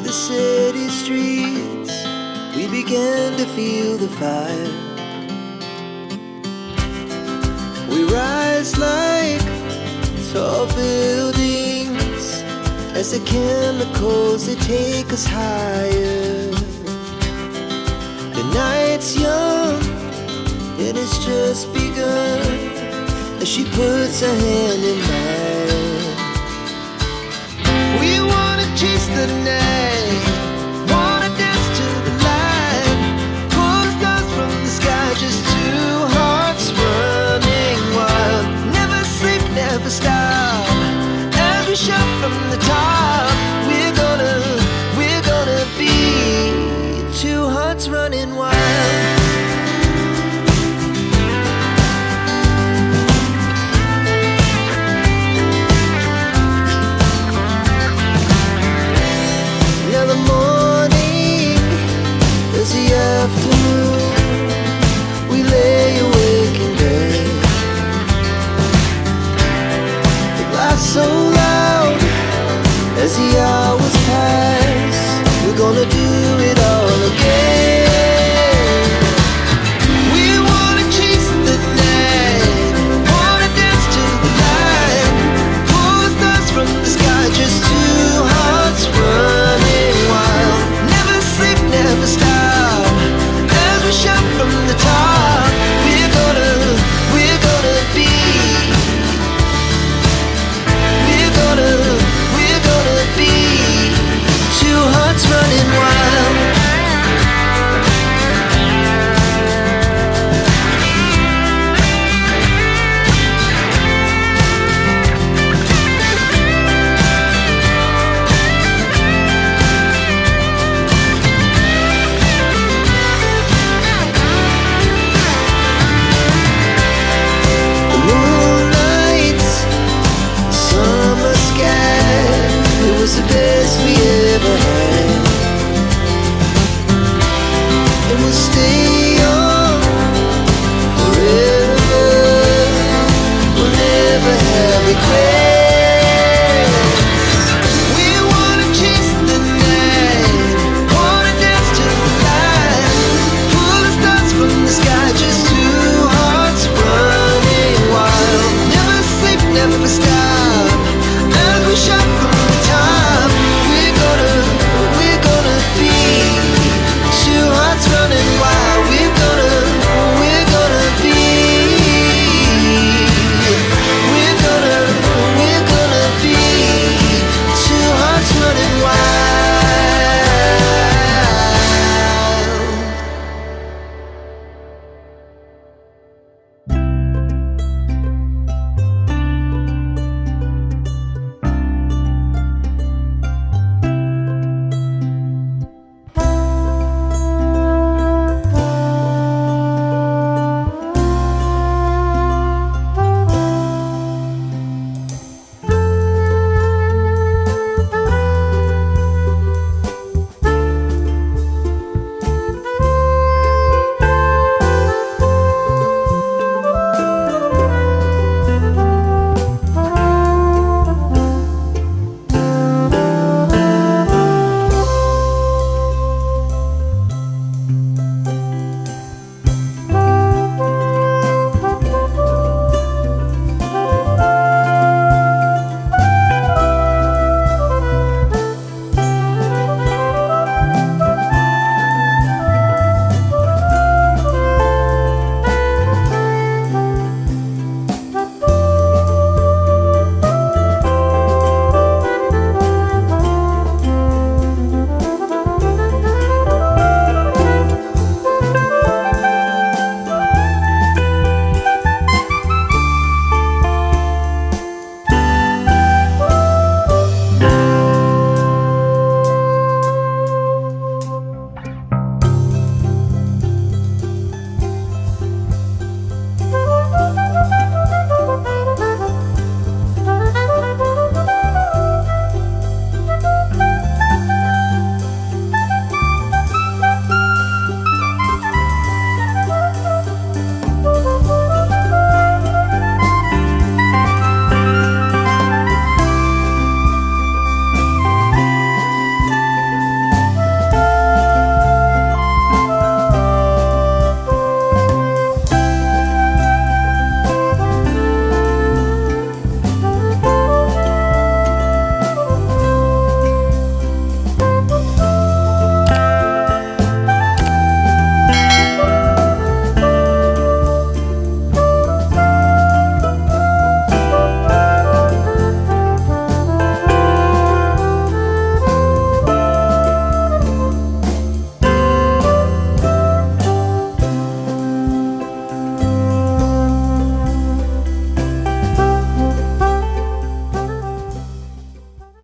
the city streets, we began to feel the fire. We rise like tall buildings as the chemicals, they take us higher. The night's young and it's just begun as she puts her hand in mine. We wanna chase the night, wanna dance to the light, pull stars from the sky, just two hearts running wild. Never sleep, never stop, as we shout from the top. We're gonna be two hearts running wild. Now the morning is the afternoon, we lay awake in bed. The laughs so loud as the hours pass, we're gonna do it all again. We wanna chase the night, wanna dance to the light, pull stars from the sky, just two hearts running wild. Never sleep, never stop, as we shout from the top. We're gonna be, we're gonna be two hearts running wild. The moonlight, summer sky, it was the best we ever had. And we'll stay